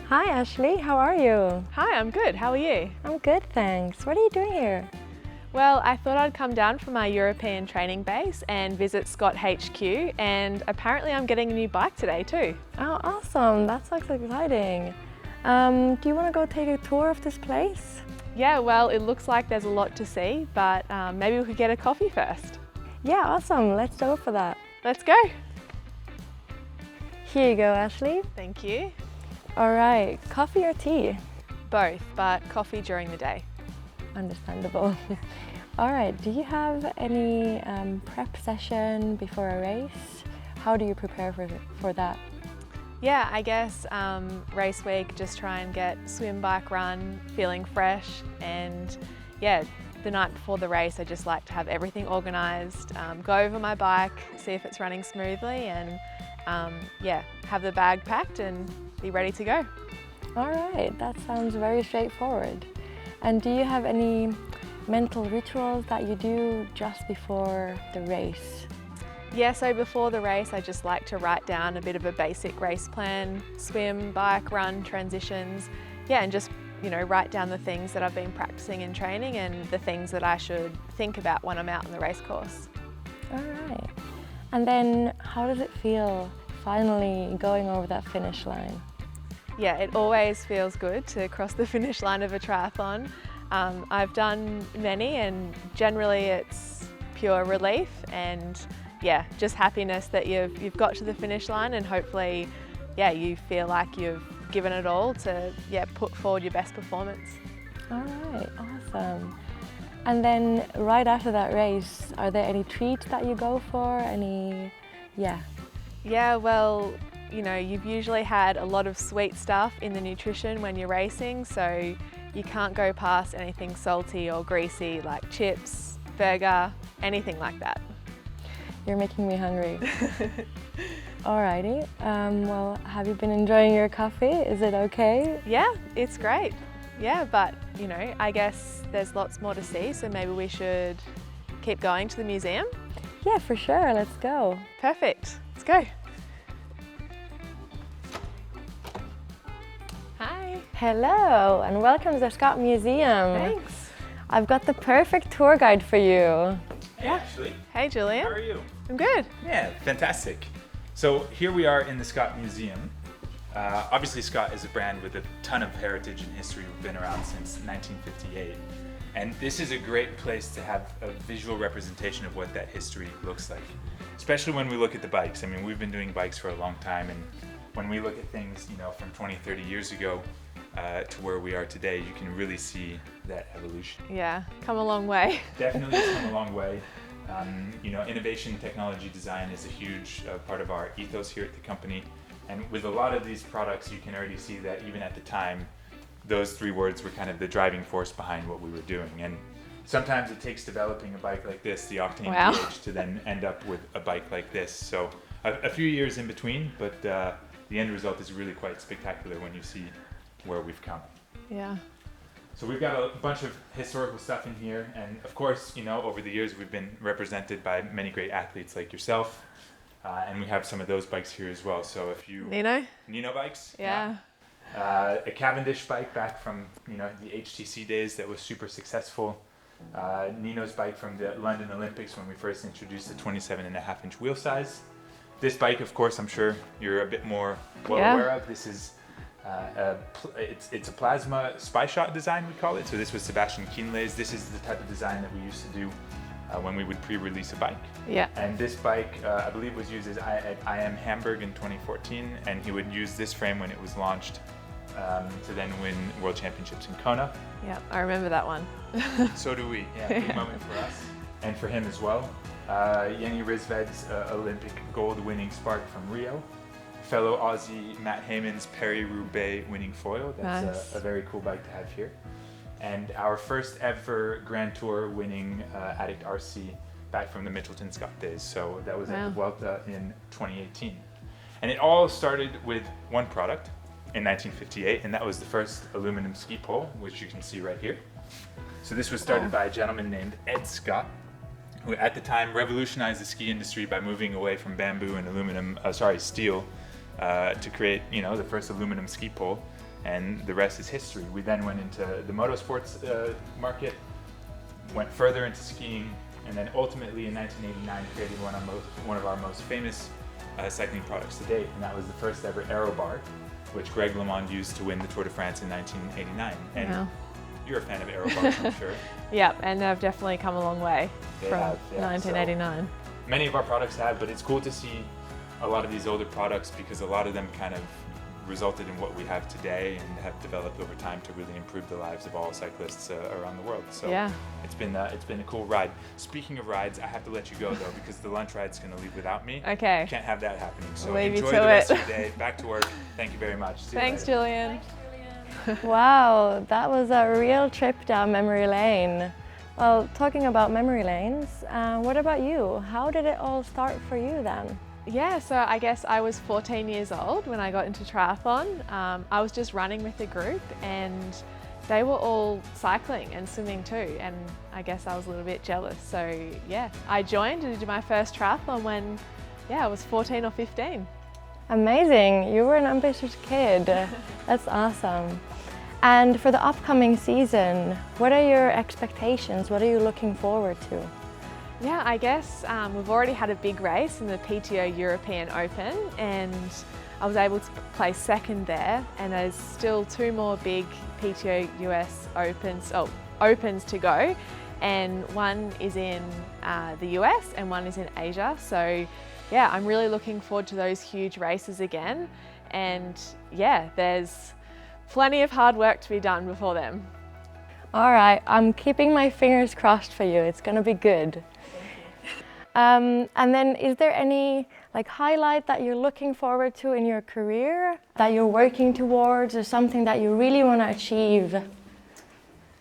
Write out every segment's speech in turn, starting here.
Hi Ashleigh, how are you? Hi, I'm good. How are you? I'm good, thanks. What are you doing here? Well, I thought I'd come down from my European training base and visit Scott HQ, and apparently I'm getting a new bike today too. Oh, awesome. That sounds exciting. Do you want to go take a tour of this place? Yeah, well, it looks like there's a lot to see, but maybe we could get a coffee first. Yeah, awesome. Let's go for that. Let's go. Here you go, Ashleigh. Thank you. All right, coffee or tea? Both, but coffee during the day. Understandable. All right, do you have any prep session before a race? How do you prepare for that? Yeah, I guess race week, just try and get swim, bike, run, feeling fresh, and yeah, the night before the race I just like to have everything organised, go over my bike, see if it's running smoothly, and yeah, have the bag packed and be ready to go. All right, that sounds very straightforward. And do you have any mental rituals that you do just before the race? Yeah, so before the race I just like to write down a bit of a basic race plan, swim, bike, run, transitions, yeah, and just write down the things that I've been practicing in training and the things that I should think about when I'm out on the race course. All right. And then how does it feel finally going over that finish line? Yeah, it always feels good to cross the finish line of a triathlon. I've done many and generally it's pure relief and yeah, just happiness that you've got to the finish line and hopefully yeah, you feel like you've given it all to put forward your best performance. All right, awesome. And then right after that race, are there any treats that you go for? Yeah, well, you've usually had a lot of sweet stuff in the nutrition when you're racing, so you can't go past anything salty or greasy like chips, burger, anything like that. You're making me hungry. Alrighty, well, have you been enjoying your coffee? Is it okay? Yeah, it's great. Yeah, but I guess there's lots more to see, so maybe we should keep going to the museum? Yeah, for sure, let's go. Perfect, let's go. Hi. Hello, and welcome to the Scott Museum. Thanks. I've got the perfect tour guide for you. Hey, Ashleigh. Hey, Julian. How are you? I'm good. Yeah, fantastic. So here we are in the Scott Museum. Obviously, Scott is a brand with a ton of heritage and history. We've been around since 1958. And this is a great place to have a visual representation of what that history looks like, especially when we look at the bikes. I mean, we've been doing bikes for a long time, and when we look at things, from 20, 30 years ago to where we are today, you can really see that evolution. Yeah, come a long way. Definitely come a long way. Innovation, technology, design is a huge part of our ethos here at the company. And with a lot of these products, you can already see that even at the time, those three words were kind of the driving force behind what we were doing. And sometimes it takes developing a bike like this, the Octane PH, to then end up with a bike like this. So a few years in between, but the end result is really quite spectacular when you see where we've come. Yeah. So we've got a bunch of historical stuff in here, and of course, over the years we've been represented by many great athletes like yourself, and we have some of those bikes here as well. So if you Nino bikes, yeah. A Cavendish bike back from the HTC days that was super successful. Nino's bike from the London Olympics when we first introduced the 27.5-inch wheel size. This bike, of course, I'm sure you're a bit more aware of. This is it's a plasma spy shot design, we call it. So this was Sebastian Kienle's. This is the type of design that we used to do when we would pre-release a bike. Yeah. And this bike, I believe, was used at IM Hamburg in 2014, and he would use this frame when it was launched to then win World Championships in Kona. Yeah, I remember that one. So do we. Yeah, big moment for us and for him as well. Jenny Rysved's Olympic gold-winning Spark from Rio. Fellow Aussie Matt Heyman's Paris-Roubaix winning foil. That's nice. a very cool bike to have here. And our first ever Grand Tour winning Addict RC back from the Mitchelton Scott days. So that was at the Vuelta in 2018. And it all started with one product in 1958, and that was the first aluminum ski pole, which you can see right here. So this was started by a gentleman named Ed Scott, who at the time revolutionized the ski industry by moving away from bamboo and steel to create, the first aluminum ski pole. and the rest is history. We then went into the motorsports market, went further into skiing, and then ultimately in 1989 created one of our most famous cycling products to date, and that was the first ever aero bar, which Greg LeMond used to win the Tour de France in 1989. And Wow. you're a fan of aero bars, I'm sure. Yep, and they've definitely come a long way They from have, yeah. 1989. So many of our products have, but it's cool to see a lot of these older products because a lot of them kind of resulted in what we have today and have developed over time to really improve the lives of all cyclists around the world. So Yeah. it's been a cool ride. Speaking of rides, I have to let you go though because the lunch ride's going to leave without me. Okay. Can't have that happening. So Leave you enjoy to the rest it. of your day. Back to work. Thank you very much. See you Thanks, later. Julian. Wow, that was a real trip down memory lane. Well, talking about memory lanes, what about you? How did it all start for you then? Yeah, so I guess I was 14 years old when I got into triathlon. I was just running with a group and they were all cycling and swimming too, and I guess I was a little bit jealous. So yeah, I joined and did my first triathlon when I was 14 or 15. Amazing, you were an ambitious kid. That's awesome. And for the upcoming season, what are your expectations? What are you looking forward to? Yeah, I guess we've already had a big race in the PTO European Open and I was able to place second there, and there's still 2 more big PTO US Opens to go, and one is in the US and one is in Asia. So yeah, I'm really looking forward to those huge races again, and yeah, there's plenty of hard work to be done before them. All right, I'm keeping my fingers crossed for you. It's gonna be good. And then is there any highlight that you're looking forward to in your career, that you're working towards, or something that you really want to achieve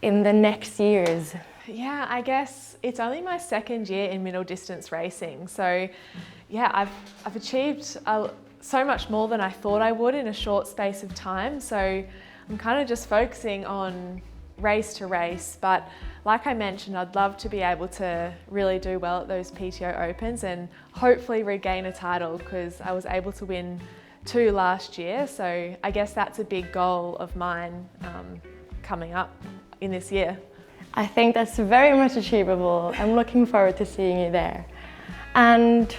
in the next years? Yeah, I guess it's only my 2nd year in middle distance racing. So yeah, I've achieved so much more than I thought I would in a short space of time. So I'm kind of just focusing on race to race, but like I mentioned, I'd love to be able to really do well at those PTO Opens and hopefully regain a title, because I was able to win 2 last year. So I guess that's a big goal of mine coming up in this year. I think that's very much achievable. I'm looking forward to seeing you there. And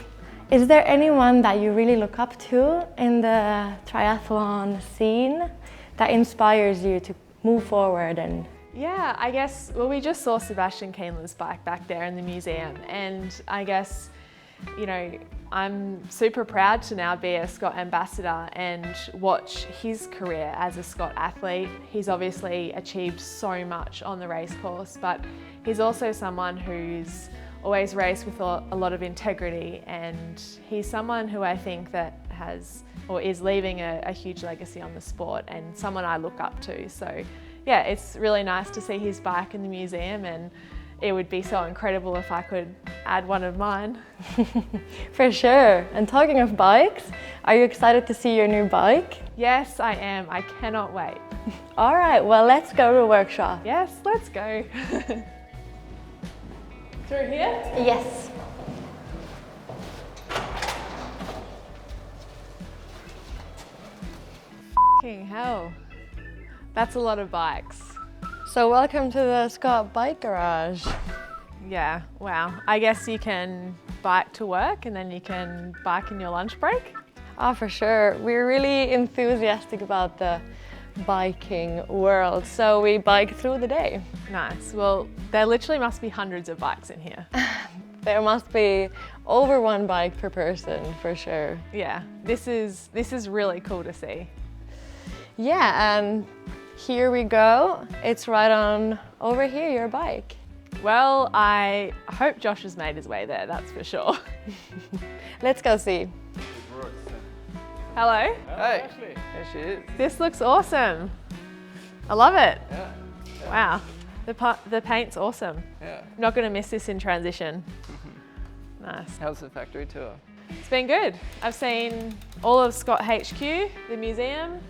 is there anyone that you really look up to in the triathlon scene that inspires you to move forward? And yeah, I guess, well, we just saw Sebastian Kienler's bike back there in the museum, and I guess, you know, I'm super proud to now be a Scott ambassador and watch his career as a Scott athlete. He's obviously achieved so much on the race course, but he's also someone who's always raced with a lot of integrity, and he's someone who I think that has or is leaving a huge legacy on the sport, and someone I look up to. So yeah, it's really nice to see his bike in the museum, and it would be so incredible if I could add one of mine. For sure. And talking of bikes, are you excited to see your new bike? Yes, I am. I cannot wait. All right, well, let's go to a workshop. Yes, let's go. Through here? Yes. Fucking hell. That's a lot of bikes. So welcome to the Scott Bike Garage. Yeah, wow. I guess you can bike to work and then you can bike in your lunch break? Oh, for sure. We're really enthusiastic about the biking world, so we bike through the day. Nice. Well, there literally must be hundreds of bikes in here. There must be over 1 bike per person, for sure. Yeah, this is really cool to see. Yeah, and here we go. It's right on over here, your bike. Well, I hope Josh has made his way there, that's for sure. Let's go see. Hello. Hey, Ashleigh. There she is. This looks awesome. I love it. Yeah. Wow. The paint's awesome. Yeah. Not going to miss this in transition. Nice. How's the factory tour? It's been good. I've seen all of Scott HQ, the museum,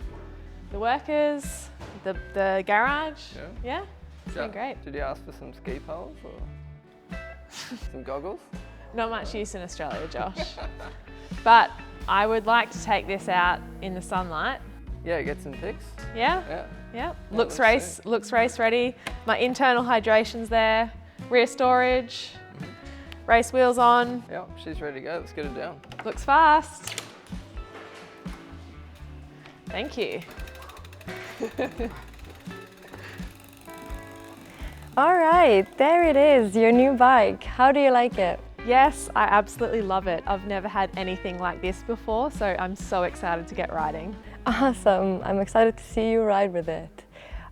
the workers, the garage. Yeah. It's been great. Did you ask for some ski poles or some goggles? Not much use in Australia, Josh. But I would like to take this out in the sunlight. Yeah, get some pics. Yeah? Yeah. Yeah. That Looks looks race ready. My internal hydration's there. Rear storage. Race wheels on. Yeah, she's ready to go. Let's get her down. Looks fast. Thank you. All right, there it is, your new bike. How do you like it? Yes, I absolutely love it. I've never had anything like this before, so I'm so excited to get riding. Awesome, I'm excited to see you ride with it.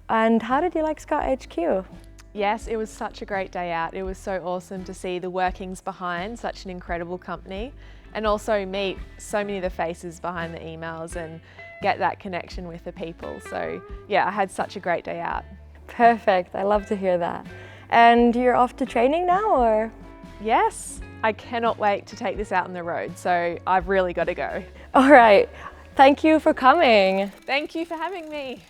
And how did you like Scott HQ? Yes, it was such a great day out. It was so awesome to see the workings behind such an incredible company and also meet so many of the faces behind the emails and get that connection with the people. So yeah, I had such a great day out. Perfect, I love to hear that. And you're off to training now, or? Yes, I cannot wait to take this out on the road, so I've really got to go. All right, thank you for coming. Thank you for having me.